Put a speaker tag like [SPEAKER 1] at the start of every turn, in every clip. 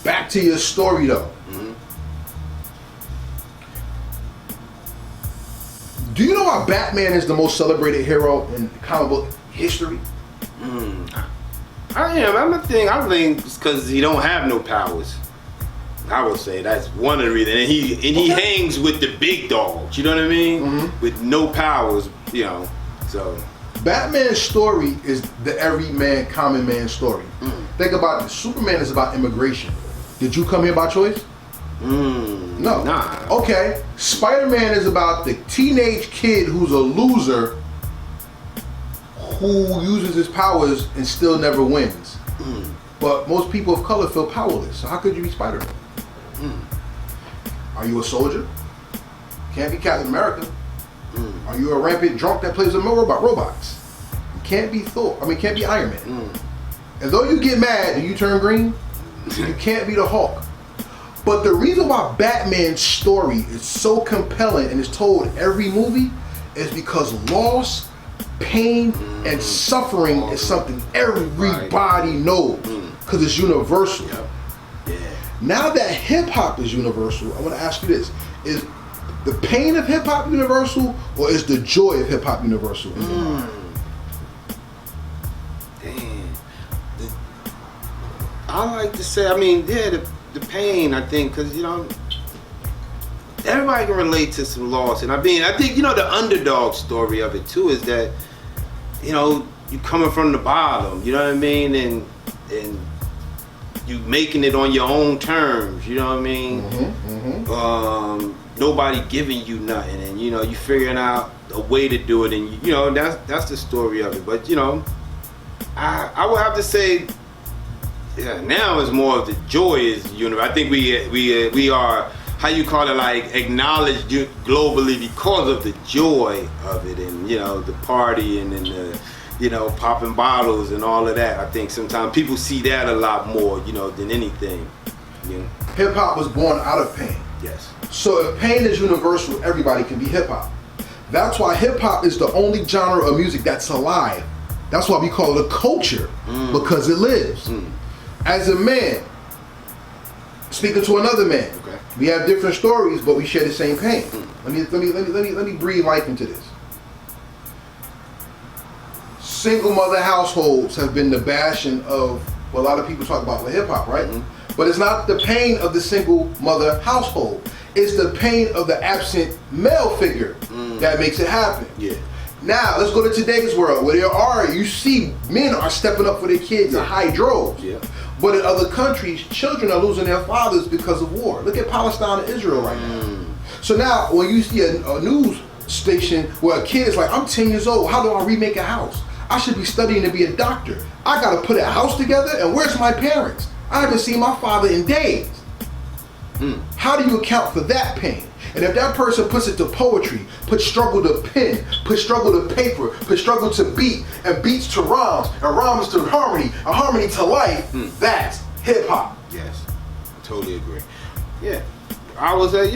[SPEAKER 1] back to your story though. Do you know why Batman is the most celebrated hero in comic book history?
[SPEAKER 2] I think it's because he don't have no powers. I would say that's one of the reasons. And he hangs with the big dogs, you know what I mean? With no powers, you know. So
[SPEAKER 1] Batman's story is the everyman, common man story. Think about it. Superman is about immigration. Did you come here by choice? No.
[SPEAKER 2] Nah.
[SPEAKER 1] Okay. Spider-Man is about the teenage kid who's a loser who uses his powers and still never wins. But most people of color feel powerless. So how could you be Spider-Man? Are you a soldier? Can't be Captain America. Are you a rampant drunk that plays with robots? You can't be Thor. Can't be Iron Man. And though you get mad and you turn green, you can't be the Hulk. But the reason why Batman's story is so compelling and is told in every movie is because loss, pain, and suffering is something everybody knows because it's universal. Now that hip hop is universal, I want to ask you this: is the pain of hip hop universal, or is the joy of hip hop universal?
[SPEAKER 2] Damn. I like to say, the pain, I think, because, everybody can relate to some loss. And I think, the underdog story of it, too, is that, you coming from the bottom, you know what I mean? And you making it on your own terms, you know what I mean? Nobody giving you nothing, and, you figuring out a way to do it, and, that's the story of it. But, I would have to say, now it's more of the joy is universe. I think we are, how you call it, like acknowledged globally because of the joy of it, and the partying and the popping bottles and all of that. I think sometimes people see that a lot more than anything.
[SPEAKER 1] Hip hop was born out of pain.
[SPEAKER 2] Yes.
[SPEAKER 1] So if pain is universal, everybody can be hip hop. That's why hip hop is the only genre of music that's alive. That's why we call it a culture, because it lives. As a man, speaking to another man, we have different stories, but we share the same pain. Let me breathe life into this. Single mother households have been the bastion of what a lot of people talk about with hip hop, right? But it's not the pain of the single mother household. It's the pain of the absent male figure that makes it happen. Now, let's go to today's world where you see men are stepping up for their kids in high droves. But in other countries, children are losing their fathers because of war. Look at Palestine and Israel right now. So now, when you see a news station where a kid is like, I'm 10 years old, how do I remake a house? I should be studying to be a doctor. I gotta put a house together, and where's my parents? I haven't seen my father in days. How do you account for that pain? And if that person puts it to poetry, puts struggle to pen, puts struggle to paper, puts struggle to beat, and beats to rhymes, and rhymes to harmony, and harmony to life, that's hip hop.
[SPEAKER 2] Yes, I totally agree. Yeah, I was, I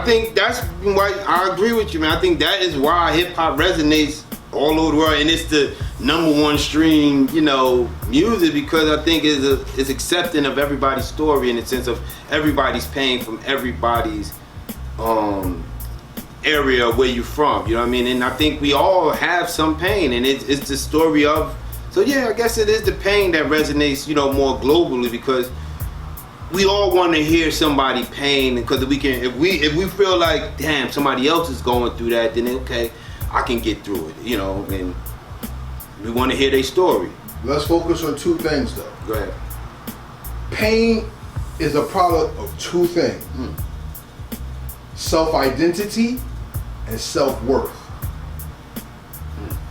[SPEAKER 2] think that's why I agree with you, man. I think that is why hip hop resonates all over the world, and it's the #1 stream, music, because I think it's accepting of everybody's story in the sense of everybody's pain from everybody's area where you're from, you know what I mean? And I think we all have some pain, and it's the story of, so yeah, I guess it is the pain that resonates, more globally, because we all want to hear somebody pain, because we can, if we feel like, damn, somebody else is going through that, then okay, I can get through it, and we want to hear their story.
[SPEAKER 1] Let's focus on two things though.
[SPEAKER 2] Go ahead.
[SPEAKER 1] Pain is a product of two things. Self-identity and self-worth.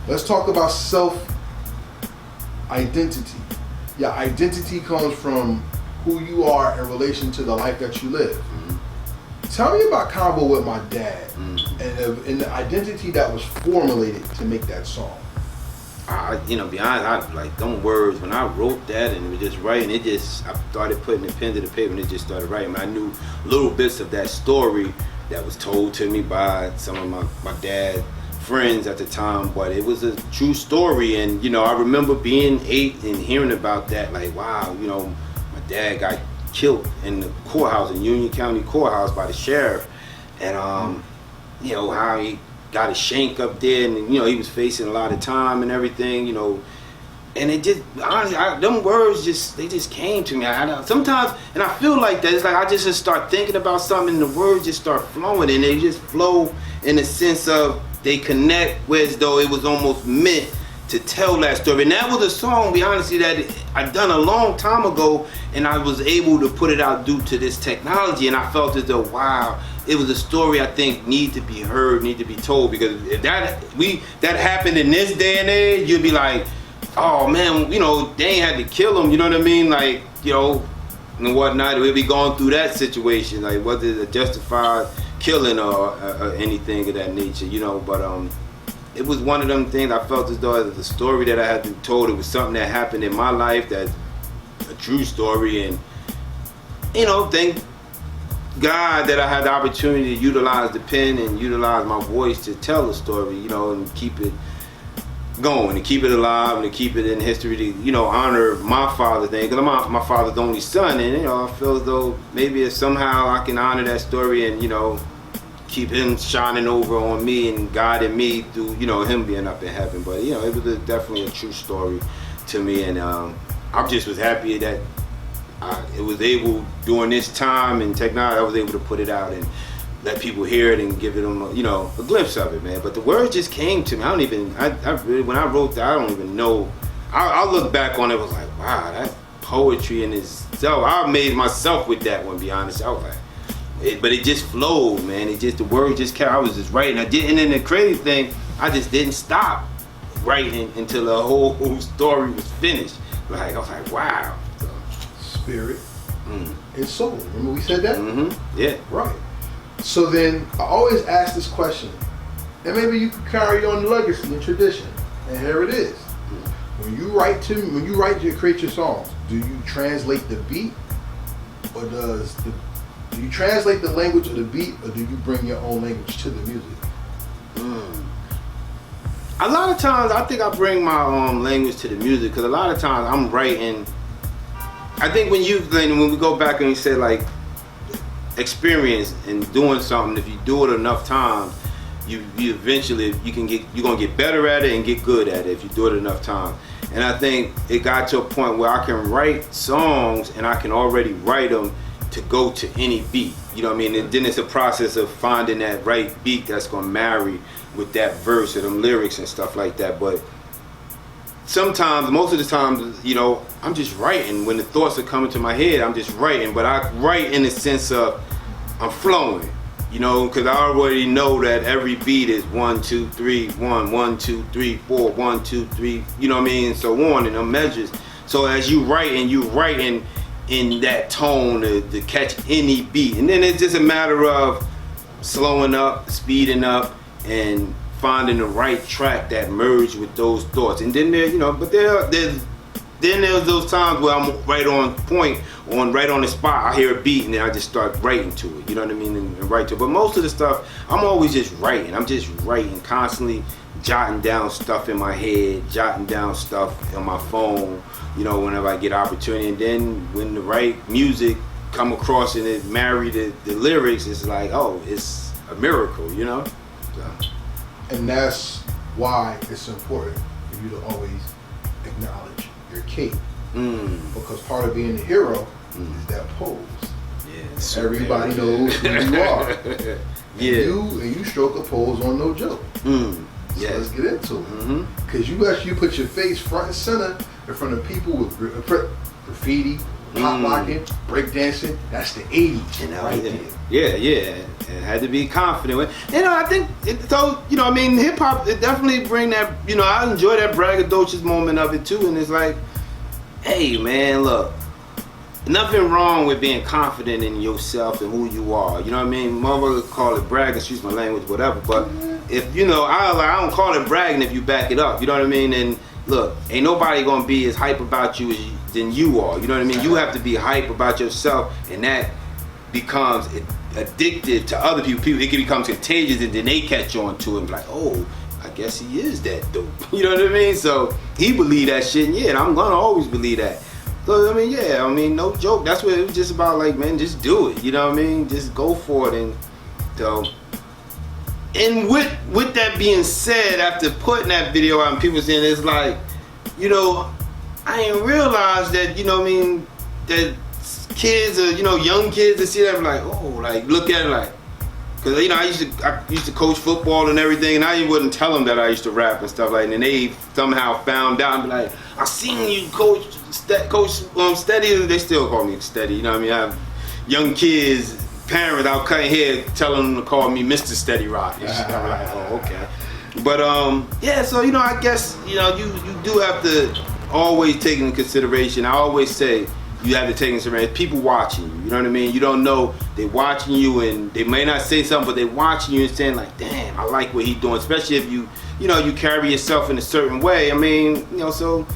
[SPEAKER 1] Let's talk about self-identity. Your identity comes from who you are in relation to the life that you live. Tell me about Convo with my dad and the identity that was formulated to make that song.
[SPEAKER 2] Be honest, I like them words when I wrote that, and it was just writing. I started putting the pen to the paper, and it just started writing. I knew little bits of that story that was told to me by some of my dad's friends at the time, but it was a true story. And I remember being 8 and hearing about that, like, wow, my dad got killed in the courthouse, in Union County Courthouse by the sheriff. And, you know, how he got his shank up there and, you know, he was facing a lot of time and everything, you know. And it just, honestly, them words they just came to me. Sometimes, and I feel like that, it's like I just start thinking about something and the words just start flowing, and they just flow in the sense of they connect, whereas though it was almost meant to tell that story. And that was a song, be honestly, that I done a long time ago, and I was able to put it out due to this technology, and I felt as though, wow, it was a story I think need to be heard, need to be told, because if that happened in this day and age, you'd be like, oh man, you know, they ain't had to kill him, you know what I mean? Like, you know, and whatnot, we'd be going through that situation, like whether it's a justified killing or anything of that nature, you know. But it was one of them things I felt as though the story that I had to be told, it was something that happened in my life, that's a true story, and, you know, thank God that I had the opportunity to utilize the pen and utilize my voice to tell the story, you know, and keep it going, and keep it alive, and to keep it in history, to, you know, honor my father thing, because I'm my father's only son, and, you know, I feel as though maybe if somehow I can honor that story and, you know, keep him shining over on me and guiding me through, you know, him being up in heaven. But, you know, it was definitely a true story to me, and I just was happy that it was able, during this time and technology, I was able to put it out and let people hear it and give them, you know, a glimpse of it, man. But the words just came to me. I really, when I wrote that, I don't even know. I look back on it, was like, wow, that poetry in itself. I made myself with that one, be honest. I was like, but it just flowed, man. The words just kept, I was just writing. And then the crazy thing, I just didn't stop writing until the whole story was finished. Like, I was like, wow. So,
[SPEAKER 1] spirit and soul. Remember we said that?
[SPEAKER 2] Mm-hmm. Yeah.
[SPEAKER 1] Right. So then I always ask this question, and maybe you can carry on the legacy and tradition. And here it is. When you create your songs, do you translate the beat, or do you translate the language of the beat, or do you bring your own language to the music?
[SPEAKER 2] A lot of times I think I bring my own language to the music, because a lot of times I'm writing. I think when we go back and you say like experience in doing something, if you do it enough times, you eventually you're gonna get better at it and get good at it if you do it enough times. And I think it got to a point where I can write songs and I can already write them to go to any beat. You know what I mean? And then it's a process of finding that right beat that's gonna marry with that verse or them lyrics and stuff like that. But sometimes, most of the time, you know, I'm just writing. When the thoughts are coming to my head, I'm just writing. But I write in the sense of I'm flowing, you know, because I already know that every beat is 1, 2, 3, 1, 1, 2, 3, 4, 1, 2, 3, you know what I mean, and so on, and them measures. So as you writing in that tone to catch any beat. And then it's just a matter of slowing up, speeding up, and finding the right track that merge with those thoughts. And then there, you know, but there's those times where I'm right on point, right on the spot. I hear a beat and then I just start writing to it. You know what I mean? And write to it. But most of the stuff, I'm always just writing. I'm just writing, constantly jotting down stuff in my head, jotting down stuff on my phone, you know, whenever I get opportunity. And then when the right music come across and it marry the lyrics, it's like, oh, it's a miracle, you know? So.
[SPEAKER 1] And that's why it's important for you to always acknowledge your cape. Because part of being a hero is that pose.
[SPEAKER 2] Yes.
[SPEAKER 1] Everybody knows who you are.
[SPEAKER 2] Yeah.
[SPEAKER 1] And you stroke a pose on no joke. So let's get into it. Because you put your face front and center in front of people with graffiti, pop locking, breakdancing. That's the 80s,
[SPEAKER 2] you know,
[SPEAKER 1] right there.
[SPEAKER 2] Yeah. It had to be confident with. You know, I think so. You know, I mean, hip hop, it definitely bring that. You know, I enjoy that braggadocious moment of it too. And it's like, hey, man, look, nothing wrong with being confident in yourself and who you are. You know what I mean? Motherfuckers call it brag, excuse my language, whatever. But if you know, I don't call it bragging if you back it up. You know what I mean? And look, ain't nobody gonna be as hype about you than you are. You know what I mean? You have to be hype about yourself, and that becomes addictive to other people. It becomes contagious, and then they catch on to it and be like, oh, I guess he is that dope. You know what I mean? So he believe that shit, and yeah, and I'm gonna always believe that. So I mean, yeah, I mean, no joke. That's what it was just about. Like, man, just do it. You know what I mean? Just go for it. And so, and with that being said, after putting that video out and people saying it's like, you know, I didn't realize that, you know what I mean, that kids or, you know, young kids that see that like, oh, like look at it like, cause you know I used to coach football and everything, and I wouldn't tell them that I used to rap and stuff like that, and they somehow found out and be like, I seen you coach Steady. They still call me Steady. You know what I mean? I have young kids, parents out cutting hair, telling them to call me Mr. Steady Roc. And shit. I'm like, oh, okay. But yeah. So you know, I guess you know you do have to always take into consideration. I always say you have to take into consideration people watching you. You know what I mean? You don't know they watching you, and they may not say something, but they watching you and saying like, damn, I like what he's doing. Especially if you know you carry yourself in a certain way. I mean, you know, so.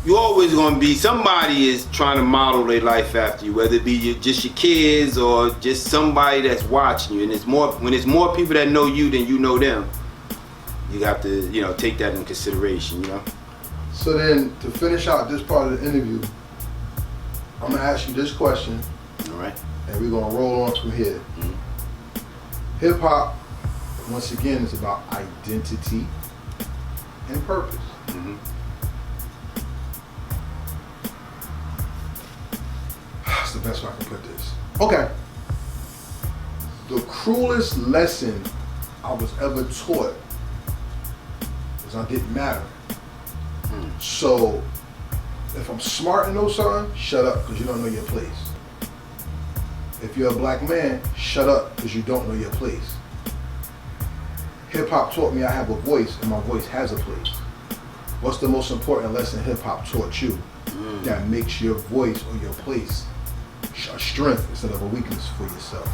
[SPEAKER 2] You always gonna be, somebody is trying to model their life after you, whether it be just your kids or just somebody that's watching you. And it's more, when it's more people that know you than you know them, you have to, you know, take that in consideration, you know.
[SPEAKER 1] So then, to finish out this part of the interview, I'm gonna ask you this question.
[SPEAKER 2] All right.
[SPEAKER 1] And we're gonna roll on from here. Mm-hmm. Hip hop, once again, is about identity and purpose.
[SPEAKER 2] Mm-hmm.
[SPEAKER 1] That's the best way I can put this. Okay. The cruelest lesson I was ever taught was I didn't matter. So if I'm smart and know something, shut up because you don't know your place. If you're a black man, shut up because you don't know your place. Hip hop taught me I have a voice and my voice has a place. What's the most important lesson hip hop taught you that makes your voice or your place a strength instead of a weakness for yourself?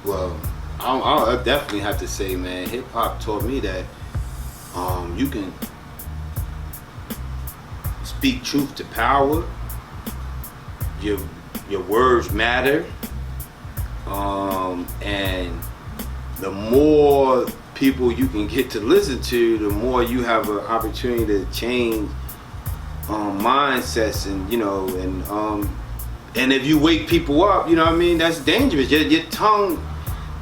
[SPEAKER 2] Well, I'll definitely have to say, man, hip hop taught me that you can speak truth to power. Your words matter, and the more people you can get to listen to, the more you have an opportunity to change mindsets, and you know, and if you wake people up, you know what I mean, that's dangerous. Your tongue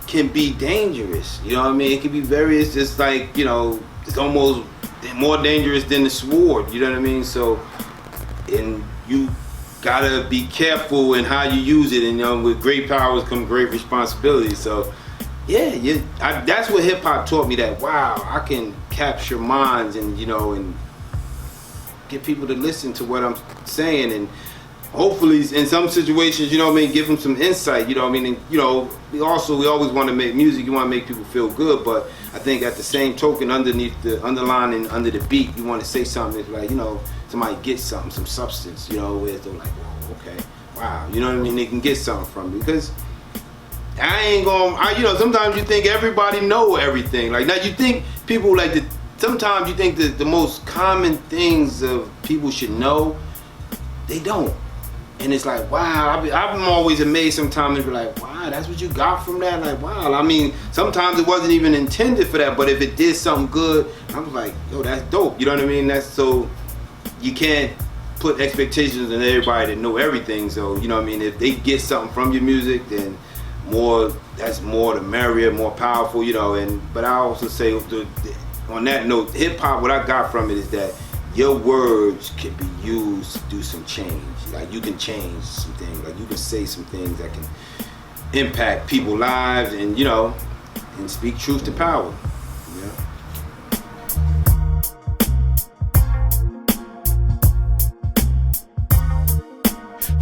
[SPEAKER 2] can be dangerous, you know what I mean. It can be it's just like, you know, it's almost more dangerous than the sword, you know what I mean. So, and you gotta be careful in how you use it, and you know, with great powers come great responsibility. So yeah, that's what hip hop taught me, that wow, I can capture minds, and you know, and get people to listen to what I'm saying, and hopefully in some situations, you know what I mean, give them some insight, you know what I mean. And you know, we always want to make music, you want to make people feel good, but I think at the same token, underneath the underlining, under the beat, you want to say something that's like, you know, somebody gets something, some substance, you know, where they're like, whoa, okay, wow, you know what I mean, they can get something from me. Because you know, sometimes you think everybody know everything. Like, now you think people like sometimes you think that the most common things of people should know, they don't. And it's like, wow, I'm always amazed sometimes to be like, wow, that's what you got from that? Like, wow. I mean, sometimes it wasn't even intended for that, but if it did something good, I was like, yo, that's dope. You know what I mean? That's so, you can't put expectations on everybody to know everything. So, you know what I mean? If they get something from your music, then that's more the merrier, more powerful, you know. But I also say, on that note, hip hop, what I got from it is that your words can be used to do some change. Like, you can change some things. Like, you can say some things that can impact people's lives, and you know, and speak truth to power. Yeah.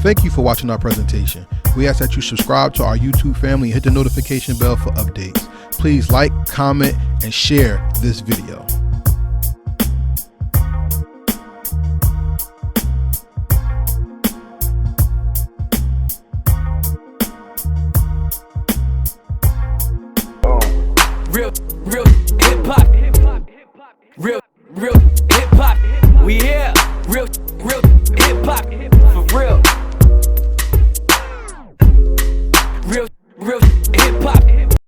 [SPEAKER 1] Thank you for watching our presentation. We ask that you subscribe to our YouTube family and hit the notification bell for updates. Please like, comment, and share this video.
[SPEAKER 3] Real hip hop. Real hip hop. We here.